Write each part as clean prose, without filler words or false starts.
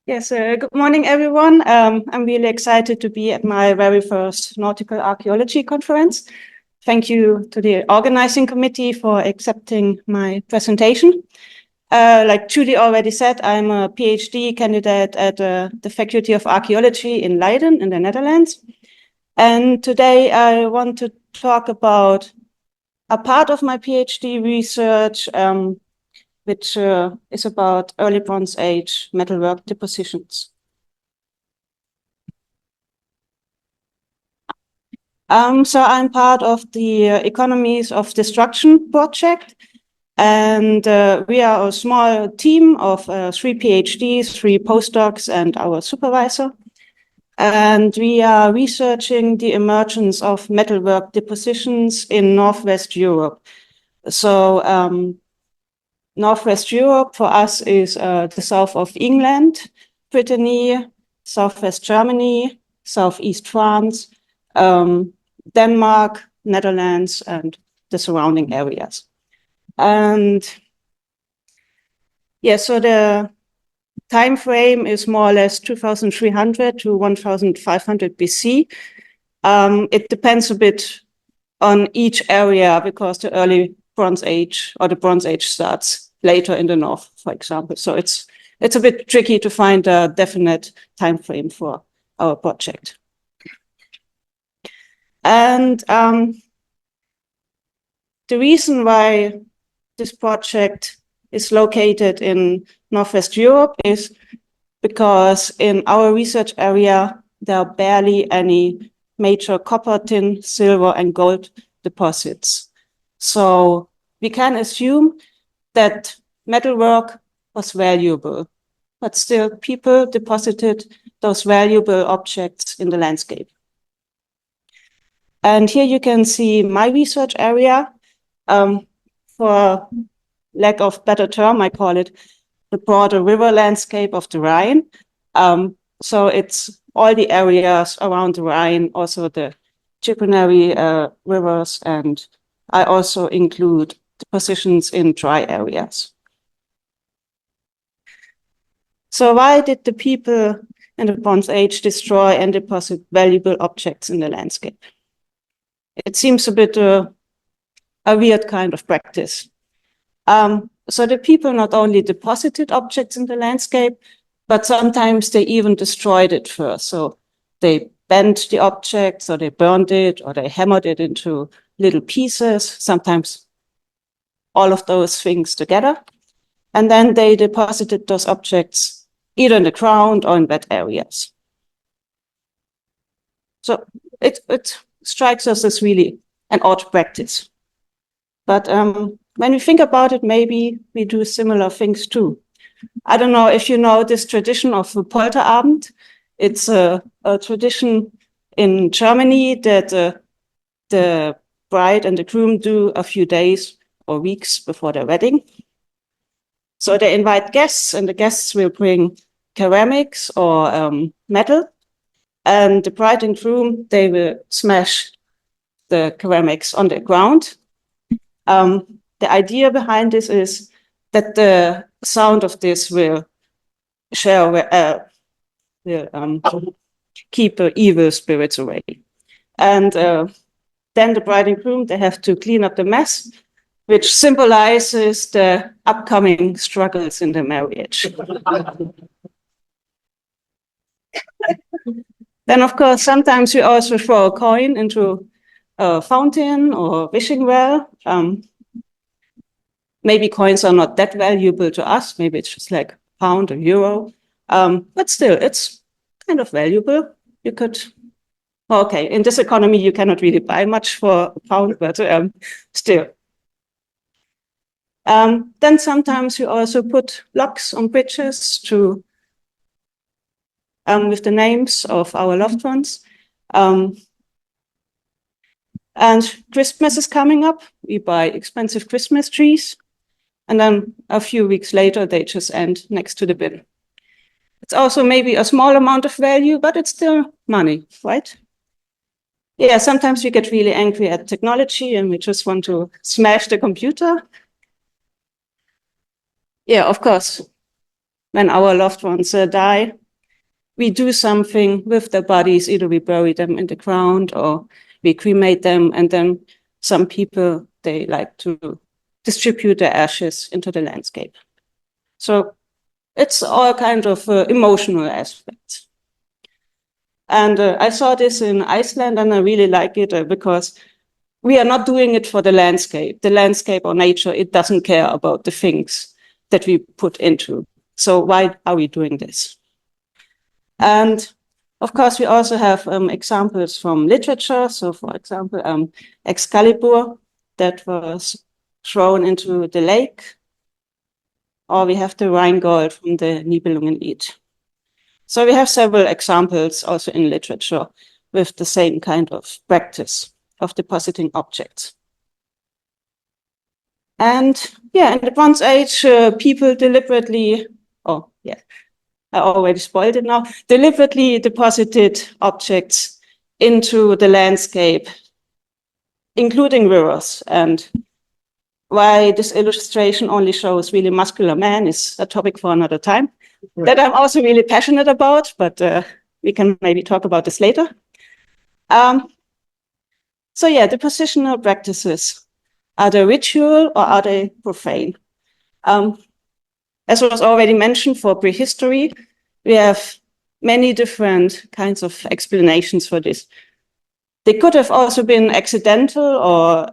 Yes, good morning, everyone. I'm really excited to be at my very first nautical archaeology conference. Thank you to the organizing committee for accepting my presentation. Like Julie already said, I'm a PhD candidate at the Faculty of Archaeology in Leiden in the Netherlands. And today I want to talk about a part of my PhD research, which is about early Bronze Age metalwork depositions. So I'm part of the Economies of Destruction project, and we are a small team of 3 PhDs, 3 postdocs, and our supervisor. And we are researching the emergence of metalwork depositions in Northwest Europe. So Northwest Europe for us is the south of England, Brittany, Southwest Germany, Southeast France, Denmark, Netherlands, and the surrounding areas. And yeah, so the time frame is more or less 2300 to 1500 BC. It depends a bit on each area because the early Bronze Age or the Bronze Age starts later in the north, for example. So it's a bit tricky to find a definite time frame for our project. And the reason why this project is located in Northwest Europe is because in our research area, there are barely any major copper, tin, silver, and gold deposits. So we can assume that metalwork was valuable, but still people deposited those valuable objects in the landscape. And here you can see my research area. For lack of better term, I call it the broader river landscape of the Rhine. So it's all the areas around the Rhine, also the tributary rivers, and I also include depositions in dry areas. So why did the people in the Bronze Age destroy and deposit valuable objects in the landscape? It seems a bit a weird kind of practice. So the people not only deposited objects in the landscape, but sometimes they even destroyed it first. So they bent the object, or they burned it, or they hammered it into little pieces, sometimes all of those things together. And then they deposited those objects either in the ground or in wet areas. So it strikes us as really an odd practice. But when we think about it, maybe we do similar things too. I don't know if you know this tradition of the Polterabend. It's a tradition in Germany that the bride and the groom do a few days or weeks before their wedding. So they invite guests, and the guests will bring ceramics or metal. And the bride and groom, they will smash the ceramics on the ground. The idea behind this is that the sound of this will keep evil spirits away. And then the bride and groom, they have to clean up the mess, which symbolizes the upcoming struggles in the marriage. Then, of course, sometimes we also throw a coin into a fountain or wishing well. Maybe coins are not that valuable to us. Maybe it's just like a pound or euro. But still, it's kind of valuable. You could, okay, in this economy, you cannot really buy much for a pound, but still. Then sometimes we also put locks on bridges to with the names of our loved ones. And Christmas is coming up. We buy expensive Christmas trees. And then a few weeks later, they just end next to the bin. It's also maybe a small amount of value, but it's still money, right? Yeah, sometimes we get really angry at technology and we just want to smash the computer. Yeah, of course. when our loved ones die, we do something with their bodies. Either we bury them in the ground or we cremate them. And then some people, they like to distribute their ashes into the landscape. So it's all kind of emotional aspects. And I saw this in Iceland, and I really like it because we are not doing it for the landscape. The landscape or nature, it doesn't care about the things that we put into. So why are we doing this? And of course, we also have examples from literature. So for example, Excalibur that was thrown into the lake. Or we have the Rheingold from the Nibelungenlied. So we have several examples also in literature with the same kind of practice of depositing objects. And yeah, in the Bronze Age, people deliberately, I already spoiled it now, deliberately deposited objects into the landscape, including rivers. And why this illustration only shows really muscular men is a topic for another time. Right. That I'm also really passionate about, but we can maybe talk about this later. So yeah, the positional practices, are they ritual or are they profane? As was already mentioned, for prehistory, we have many different kinds of explanations for this. They could have also been accidental or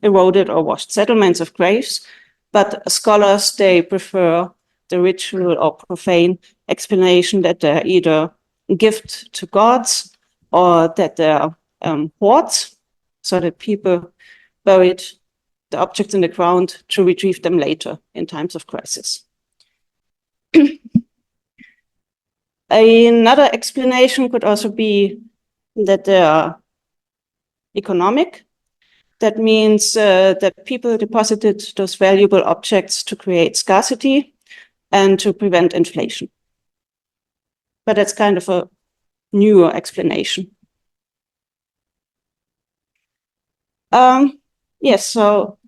eroded or washed settlements of graves, but scholars, they prefer the ritual or profane explanation that they're either a gift to gods or that they're hoards, so that people buried the objects in the ground to retrieve them later in times of crisis. Another explanation could also be that they are economic. That means that people deposited those valuable objects to create scarcity and to prevent inflation. But that's kind of a newer explanation. Yes, so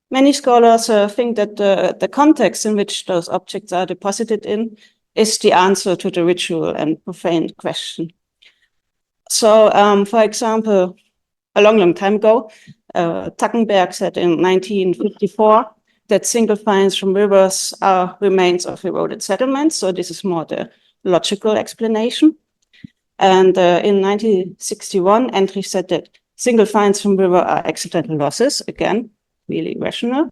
many scholars think that the context in which those objects are deposited in is the answer to the ritual and profane question. So, for example, a long time ago, Tackenberg said in 1954 that single finds from rivers are remains of eroded settlements. So this is more the logical explanation. And in 1961, Autenrieth said that single finds from river are accidental losses. Again, really rational.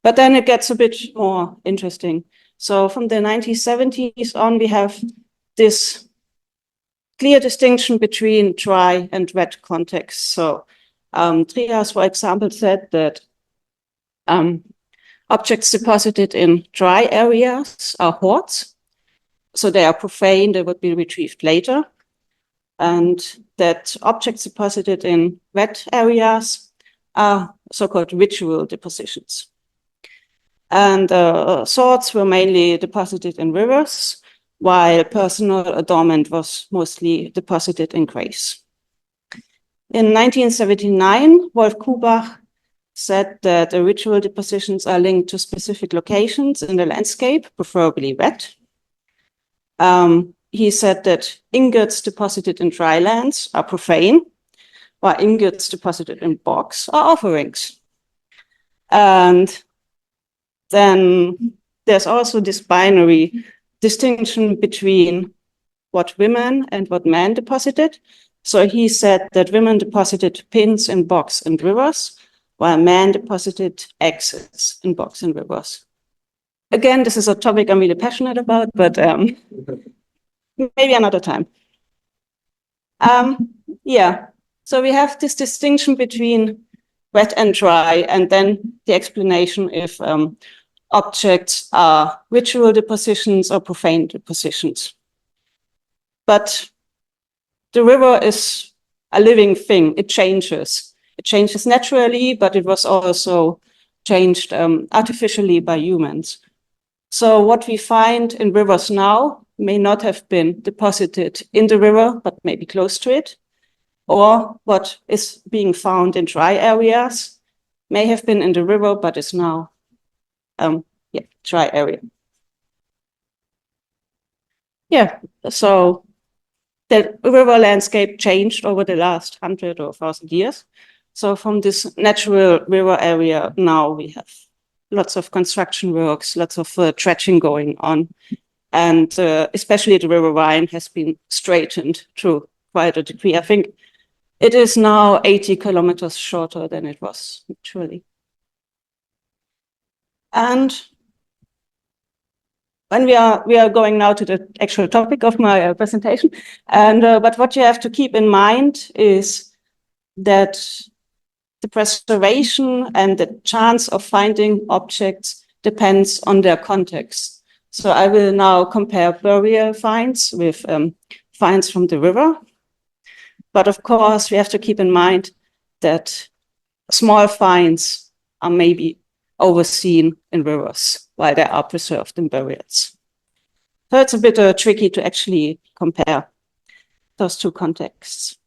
But then it gets a bit more interesting. So from the 1970s on, we have this clear distinction between dry and wet contexts. So Trias, for example, said that objects deposited in dry areas are hoards. So they are profane, they would be retrieved later. And that objects deposited in wet areas are so-called ritual depositions. And swords were mainly deposited in rivers, while personal adornment was mostly deposited in graves. In 1979, Wolf Kubach said that the ritual depositions are linked to specific locations in the landscape, preferably wet. He said that ingots deposited in dry lands are profane, while ingots deposited in bogs are offerings. And then there's also this binary distinction between what women and what men deposited. So he said that women deposited pins in bogs and rivers, while men deposited axes in bogs and rivers. Again, this is a topic I'm really passionate about, but maybe another time. Yeah, so we have this distinction between wet and dry, and then the explanation if objects are ritual depositions or profane depositions. But the river is a living thing. It changes. It changes naturally, but it was also changed artificially by humans. So what we find in rivers now may not have been deposited in the river, but maybe close to it. Or what is being found in dry areas may have been in the river, but is now dry area. yeah, so the river landscape changed over the last 100 or 1,000 years. So from this natural river area, now we have lots of construction works, lots of dredging going on. And especially the riverine has been straightened to quite a degree. I think it is now 80 kilometers shorter than it was naturally. And when we are going now to the actual topic of my presentation, and but what you have to keep in mind is that the preservation and the chance of finding objects depends on their context. So I will now compare burial finds with finds from the river. But of course, we have to keep in mind that small finds are maybe overseen in rivers while they are preserved in burials. So it's a bit tricky to actually compare those two contexts.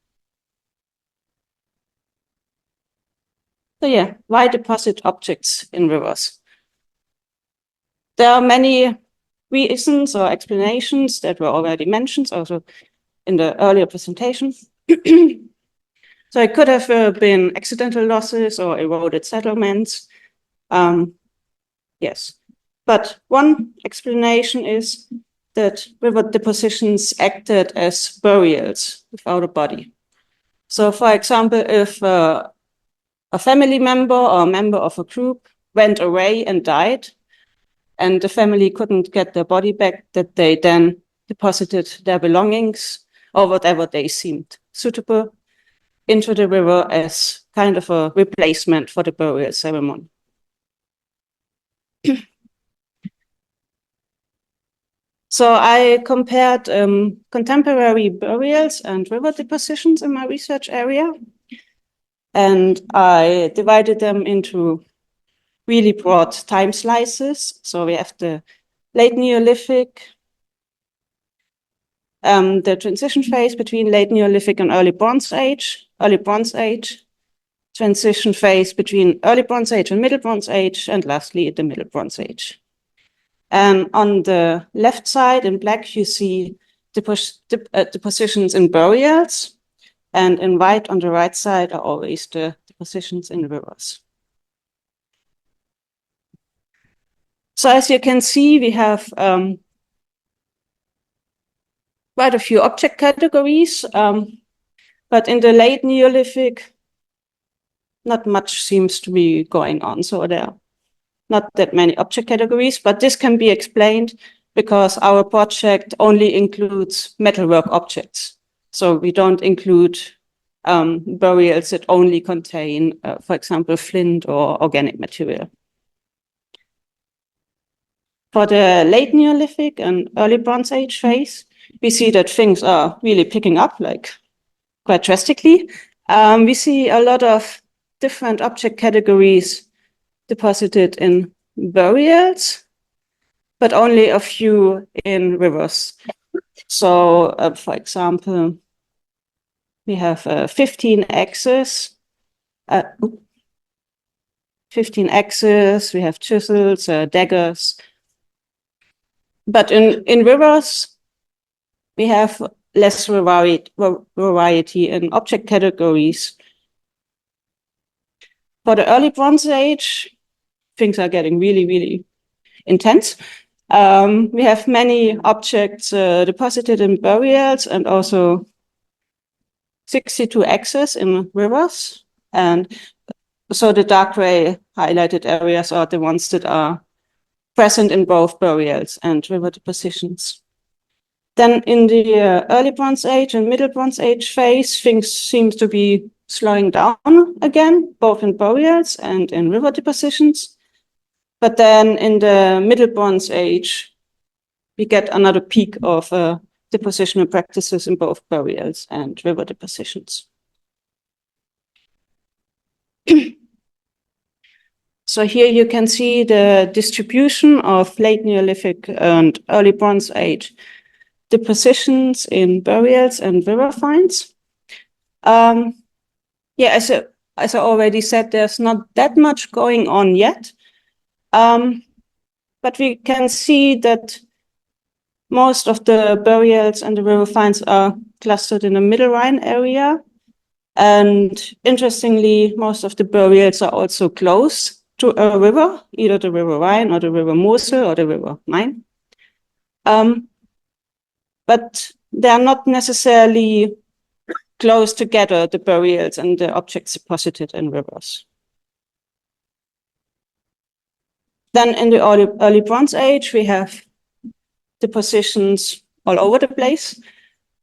So yeah, why deposit objects in rivers? There are many reasons or explanations that were already mentioned also in the earlier presentation. So it could have been accidental losses or eroded settlements. Yes, but one explanation is that river depositions acted as burials without a body. So for example, if a family member or a member of a group went away and died, and the family couldn't get their body back, that they then deposited their belongings or whatever they seemed suitable into the river as kind of a replacement for the burial ceremony. So I compared contemporary burials and river depositions in my research area, and I divided them into really broad time slices. So we have the late Neolithic, the transition phase between late Neolithic and early Bronze Age, transition phase between early Bronze Age and middle Bronze Age, and lastly, the middle Bronze Age. And on the left side in black, you see depositions in burials, and in white on the right side are always the depositions in rivers. So as you can see, we have quite a few object categories, but in the late Neolithic, not much seems to be going on. So there are not that many object categories, but this can be explained because our project only includes metalwork objects. So we don't include burials that only contain, for example, flint or organic material. For the late Neolithic and early Bronze Age phase, we see that things are really picking up, like quite drastically. We see a lot of different object categories deposited in burials, but only a few in rivers. So, for example, we have 15 axes. 15 axes, we have chisels, daggers. But in rivers, we have less variety in object categories. For the early Bronze Age, things are getting really, really intense. We have many objects deposited in burials and also 62 axes in rivers. And so the dark gray highlighted areas are the ones that are present in both burials and river depositions. Then in the early Bronze Age and middle Bronze Age phase, things seem to be slowing down again, both in burials and in river depositions. But then in the middle Bronze Age, we get another peak of depositional practices in both burials and river depositions. So here you can see the distribution of late Neolithic and early Bronze Age depositions in burials and river finds. Yeah, as I already said, there's not that much going on yet. But we can see that most of the burials and the river finds are clustered in the middle Rhine area. And interestingly, most of the burials are also close to a river, either the river Rhine or the river Mosel or the river Main. But they are not necessarily close together, the burials and the objects deposited in rivers. Then in the early Bronze Age, we have depositions all over the place.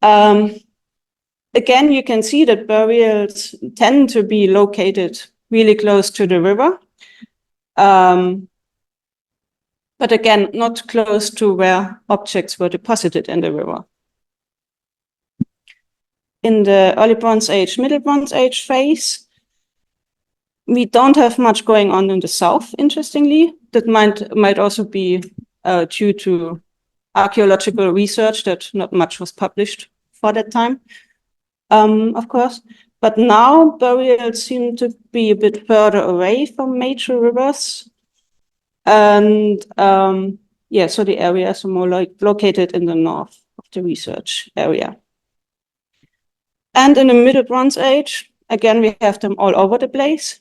Again, you can see that burials tend to be located really close to the river. But again, not close to where objects were deposited in the river. In the early Bronze Age, Middle Bronze Age phase, we don't have much going on in the south, interestingly. That might also be due to archaeological research that not much was published for that time, of course. But now burials seem to be a bit further away from major rivers. And yeah, so the areas are more like located in the north of the research area. And in the Middle Bronze Age, again, we have them all over the place.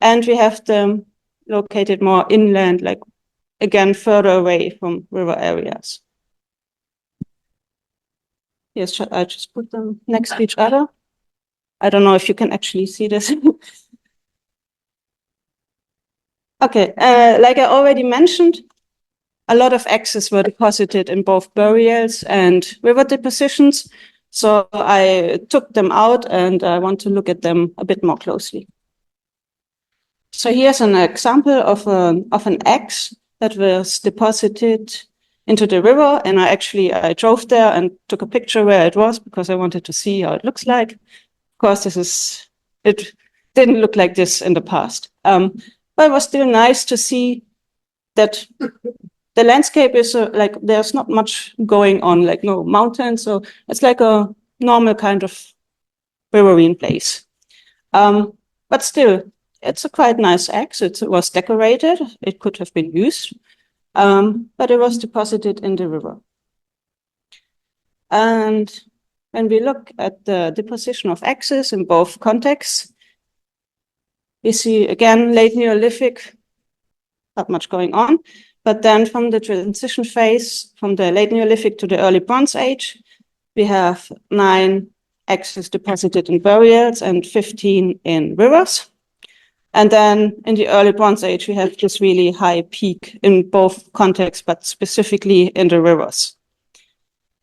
And we have them located more inland, like, again, further away from river areas. Yes, should I just put them next to each other? I don't know if you can actually see this. Okay, like I already mentioned, a lot of axes were deposited in both burials and river depositions. So I took them out and I want to look at them a bit more closely. So here's an example of an axe that was deposited into the river. And I drove there and took a picture where it was because I wanted to see how it looks like. Of course, it didn't look like this in the past. But it was still nice to see that the landscape is like there's not much going on, like no mountains. So it's like a normal kind of riverine place. But still, it's a quite nice axe. It was decorated. It could have been used, but it was deposited in the river. And when we look at the deposition of axes in both contexts, we see again late Neolithic, not much going on. But then from the transition phase, from the late Neolithic to the early Bronze Age, we have 9 axes deposited in burials and 15 in rivers. And then in the early Bronze Age, we have this really high peak in both contexts, but specifically in the rivers.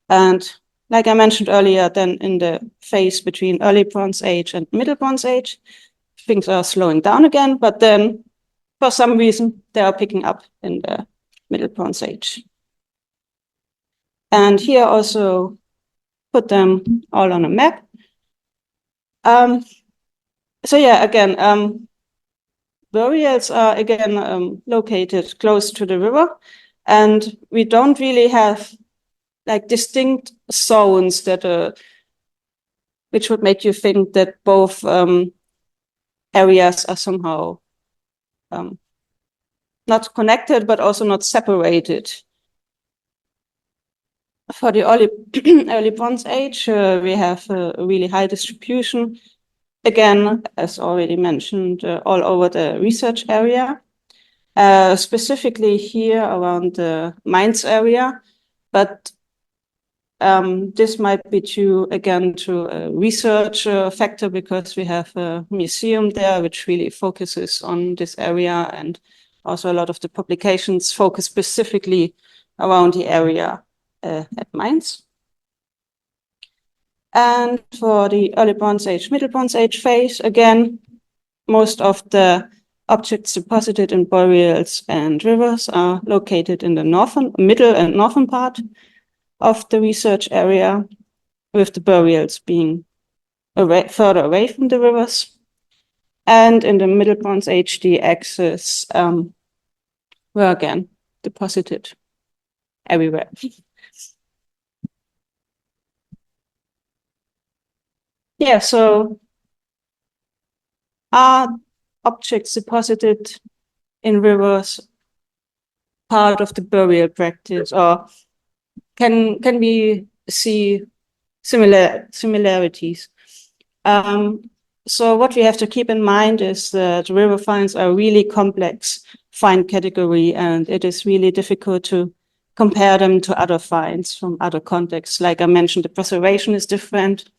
And like I mentioned earlier, then in the phase between early Bronze Age and Middle Bronze Age, things are slowing down again, but then for some reason, they are picking up in the Middle Bronze Age. And here also put them all on a map. So yeah, again, burials are again located close to the river, and we don't really have like distinct zones that which would make you think that both areas are somehow not connected, but also not separated. For the early Bronze Age, we have a really high distribution. Again, as already mentioned, all over the research area, specifically here around the Mainz area. But this might be due, again, to a research factor because we have a museum there which really focuses on this area, and also a lot of the publications focus specifically around the area at Mainz. And for the early Bronze Age, Middle Bronze Age phase, again, most of the objects deposited in burials and rivers are located in the middle and northern part of the research area, with the burials being further away from the rivers. And in the Middle Bronze Age, the axes were again deposited everywhere. Yeah, so are objects deposited in rivers part of the burial practice, or can we see similarities? So what we have to keep in mind is that river finds are really complex find category, and it is really difficult to compare them to other finds from other contexts. Like I mentioned, the preservation is different.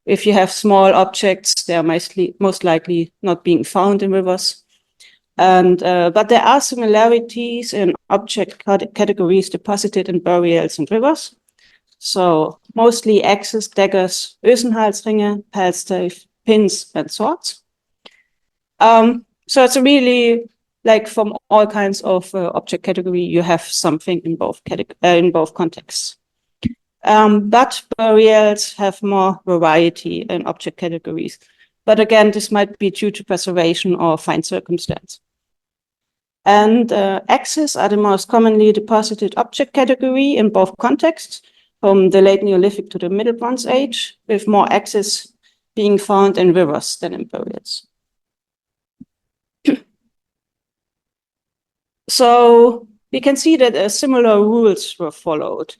If you have small objects, they are most likely not being found in rivers. And but there are similarities in object categories deposited in burials and rivers. So mostly axes, daggers, Ösenhalsringe, palstave, pins, and swords. So it's really like from all kinds of object category, you have something in both contexts. But burials have more variety in object categories. But again, this might be due to preservation or find circumstance. And axes are the most commonly deposited object category in both contexts, from the late Neolithic to the Middle Bronze Age, with more axes being found in rivers than in burials. So we can see that similar rules were followed.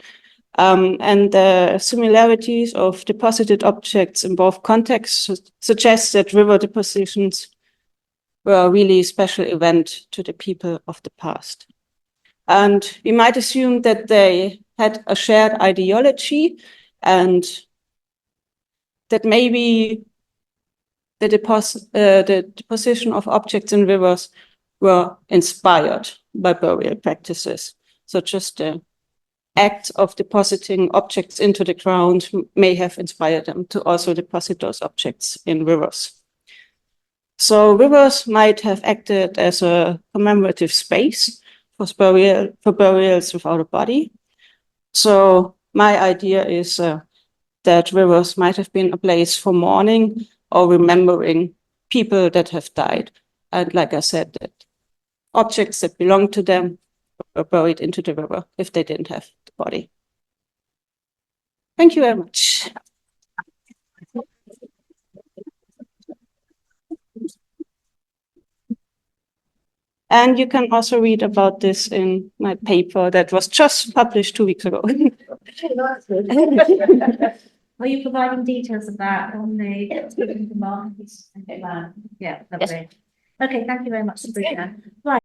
And the similarities of deposited objects in both contexts suggest that river depositions were a really special event to the people of the past. And we might assume that they had a shared ideology and that maybe the deposition of objects in rivers were inspired by burial practices. So just the act of depositing objects into the ground may have inspired them to also deposit those objects in rivers. So rivers might have acted as a commemorative space for burials without a body. So my idea is that rivers might have been a place for mourning or remembering people that have died. And like I said, that objects that belong to them were buried into the river if they didn't have the body. Thank you very much. And you can also read about this in my paper that was just published 2 weeks ago. Are you providing details of that on the market? Yeah, lovely. Okay, thank you very much, Sabrina. Right.